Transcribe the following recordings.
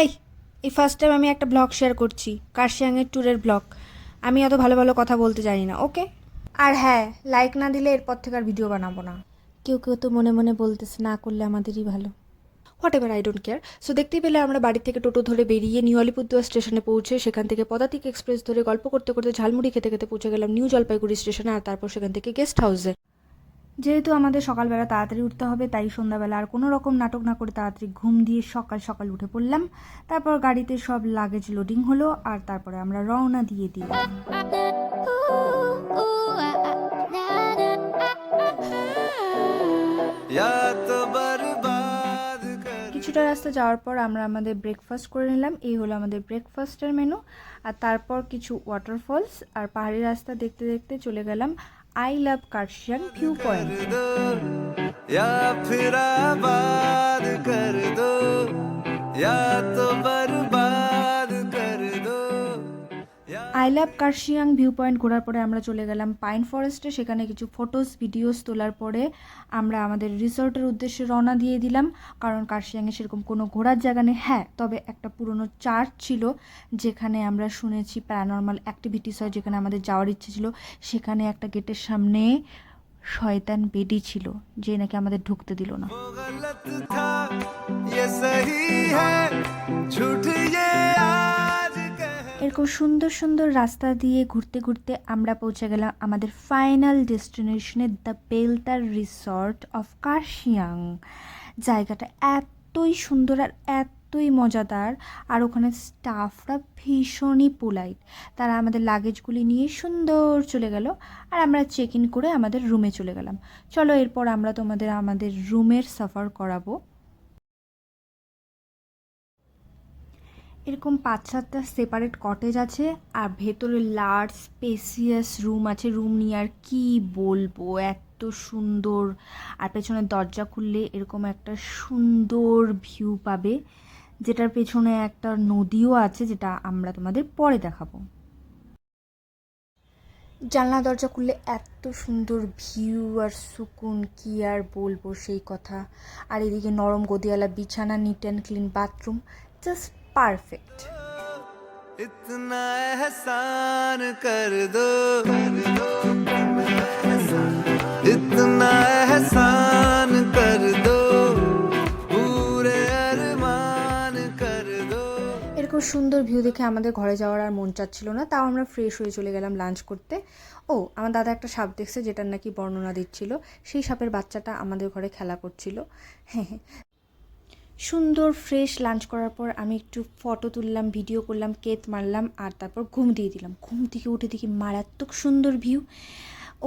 এই এই first time আমি একটা ব্লগ শেয়ার করছি, কার্শিয়াংয়ের ট্যুরের ব্লগ। আমি অত ভালো ভালো কথা বলতে জানি না, ওকে? আর হ্যাঁ, লাইক না দিলে এরপর থেকে আর ভিডিও বানাবো না। কেউ কেউ তো মনে মনে বলতেছে না করলে আমাদেরই ভালো। What ever, I don't care. So দেখতেই পেলে আমরা বাড়ি থেকে টোটো ধরে বেরিয়ে নিউ আলিপুরদুয়ার স্টেশনে পৌঁছে সেখান থেকে পদাতিক এক্সপ্রেস ধরে গল্প করতে করতে ঝালমুড়ি খেতে খেতে পৌঁছে গেলাম নিউ জলপাইগুড়ি স্টেশনে, আর তারপর সেখান থেকে গেস্ট হাউসে। যেহেতু আমাদের সকালবেলা তাড়াতাড়ি উঠতে হবে, তাই সন্ধ্যাবেলা আর কোনো রকম নাটক না করে তাড়াতাড়ি ঘুম দিয়ে সকাল সকাল উঠে পড়লাম। তারপর গাড়িতে সব লাগেজ লোডিং হলো, আর তারপরে আমরা রওনা দিয়ে দিলাম। কিছুটা রাস্তা যাওয়ার পর আমরা আমাদের ব্রেকফাস্ট করে নিলাম। এই হলো আমাদের ব্রেকফাস্টের মেনু। আর তারপর কিছু ওয়াটারফলস আর পাহাড়ি রাস্তা দেখতে দেখতে চলে গেলাম I love Kurseong view point. I love Kurseong view point ঘোরার পরে আমরা চলে গেলাম পাইন ফরেস্টে। সেখানে কিছু ফটোস ভিডিওস তোলার পরে আমরা আমাদের রিসর্টের উদ্দেশ্যে রওনা দিয়ে দিলাম, কারণ কার্শিয়াংয়ে সেরকম কোনো ঘোরার জায়গা নেই। হ্যাঁ, তবে একটা পুরনো চার্চ ছিল যেখানে আমরা শুনেছি প্যারানর্মাল অ্যাক্টিভিটিস হয়, যেখানে আমাদের যাওয়ার ইচ্ছে ছিল। সেখানে একটা গেটের সামনে শয়তান বেডি ছিল, যে নাকি আমাদের ঢুকতে দিল না। এরকম সুন্দর সুন্দর রাস্তা দিয়ে ঘুরতে ঘুরতে আমরা পৌঁছে গেলাম আমাদের ফাইনাল ডেস্টিনেশনে, দ্য বেলতার রিসর্ট অফ কার্শিয়াং। জায়গাটা এতই সুন্দর আর এতই মজাদার, আর ওখানে স্টাফরা ভীষণই পোলাইট। তারা আমাদের লাগেজগুলি নিয়ে সুন্দর চলে গেল, আর আমরা চেক ইন করে আমাদের রুমে চলে গেলাম। চলো এরপর আমরা তোমাদের আমাদের রুমের সাফার করাবো। এরকম 5-7টা সেপারেট কটেজ আছে, আর ভেতরে লার্জ স্পেসিয়াস রুম আছে। রুম নিয়ে আর কি বলবো, এত সুন্দর। আর পেছনের দরজা খুললে এরকম একটা সুন্দর ভিউ পাবে, যেটার পেছনে একটা নদীও আছে, যেটা আমরা তোমাদের পরে দেখাবো। জানলা দরজা খুললে এত সুন্দর ভিউ আর সুকুন, কি আর বলবো সেই কথা। আর এদিকে নরম গদিওয়ালা বিছানা, neat and clean bathroom, just perfect. ইতনা এহসান কর দো, ইতনা এহসান কর দো, পুরে আরমান কর দো। এরকম সুন্দর ভিউ দেখে আমাদের ঘরে যাওয়ার আর মন চাচ্ছিল না, তাও আমরা ফ্রেশ হয়ে চলে গেলাম লাঞ্চ করতে। ও, আমার দাদা একটা সাপ দেখছে, যেটার নাকি বর্ণনা দিচ্ছিল। সেই সাপের বাচ্চাটা আমাদের ঘরে খেলা করছিল। হ্যাঁ হ্যাঁ। সুন্দর ফ্রেশ লাঞ্চ করার পর আমি একটু ফটো তুললাম, ভিডিও করলাম, কেক মারলাম, আর তারপর ঘুম দিয়ে দিলাম। ঘুম থেকে উঠে দেখি মারাত্মক সুন্দর ভিউ।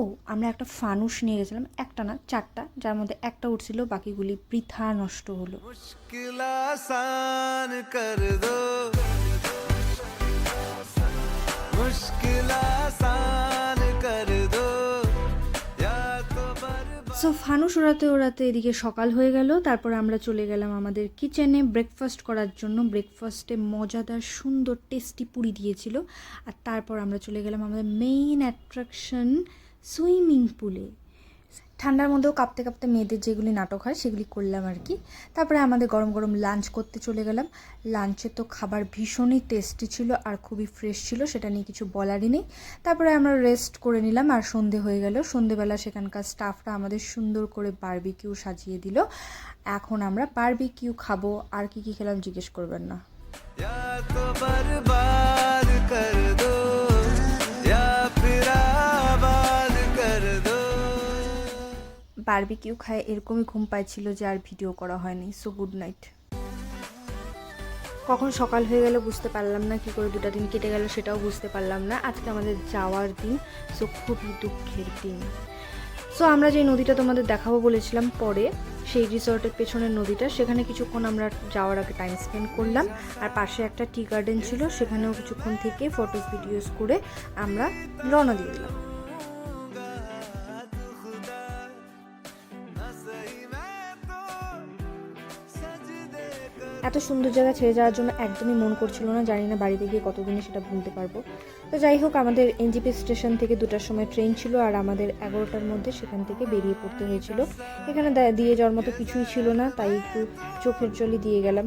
ও, আমরা একটা ফানুস নিয়ে গেছিলাম, একটা না 4টা, যার মধ্যে একটা উঠছিল, বাকিগুলি বৃথা নষ্ট হলো। সো ফানুস ওড়াতে ওড়াতে এদিকে সকাল হয়ে গেল। তারপর আমরা চলে গেলাম আমাদের কিচেনে ব্রেকফাস্ট করার জন্য। ব্রেকফাস্টে মজাদার সুন্দর টেস্টি পুরি দিয়েছিল। আর তারপর আমরা চলে গেলাম আমাদের মেইন অ্যাট্রাকশন সুইমিং পুলে। ঠান্ডার মধ্যেও কাঁপতে কাঁপতে মেয়েদের যেগুলি নাটক হয় সেগুলি করলাম আর কি। তারপরে আমাদের গরম গরম লাঞ্চ করতে চলে গেলাম। লাঞ্চে তো খাবার ভীষণই টেস্টি ছিল আর খুবই ফ্রেশ ছিল, সেটা নিয়ে কিছু বলারই নেই। তারপরে আমরা রেস্ট করে নিলাম, আর সন্ধে হয়ে গেল। সন্ধেবেলা সেখানকার স্টাফরা আমাদের সুন্দর করে বারবিকিউ সাজিয়ে দিল। এখন আমরা বারবিকিউ খাবো। আর কি কি খেলাম জিজ্ঞেস করবেন না। বারবিকিউ খায় এরকমই ঘুম পাইছিল যে আর ভিডিও করা হয়নি। So good night. কখন সকাল হয়ে গেল বুঝতে পারলাম না, কি করে 2টা দিন কেটে গেল সেটাও বুঝতে পারলাম না। আজকে আমাদের যাওয়ার দিন, সো খুবই দুঃখের দিন। সো আমরা যে নদীটা তোমাদের দেখাবো বলেছিলাম পরে, সেই রিসর্টের পেছনের নদীটা, সেখানে কিছুক্ষণ আমরা যাওয়ার আগে টাইম স্পেন্ড করলাম। আর পাশে একটা টি গার্ডেন ছিল, সেখানেও কিছুক্ষণ থেকে ফটোস ভিডিওস করে আমরা রওনা দিয়ে দিলাম। এত সুন্দর জায়গা ছেড়ে যাওয়ার জন্য একদমই মন করছিল না। জানি না বাড়িতে গিয়ে কতদিনে সেটা ভুলতে পারবো। তো যাই হোক, আমাদের এনজিপি স্টেশন থেকে 2টার সময় ট্রেন ছিল, আর আমাদের 11টার মধ্যে সেখান থেকে বেরিয়ে পড়তে হয়েছিল। এখানে দিয়ে যাওয়ার মতো কিছুই ছিল না, তাই একটু চোখের জলই দিয়ে গেলাম।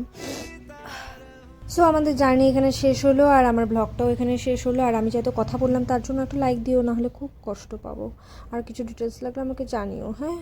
সো আমাদের জার্নি এখানে শেষ হলো, আর আমার ব্লগটাও এখানে শেষ হলো। আর আমি যত কথা বললাম তার জন্য একটা লাইক দিও, না হলে খুব কষ্ট পাবো। আর কিছু ডিটেলস লাগলে আমাকে জানিও, হ্যাঁ।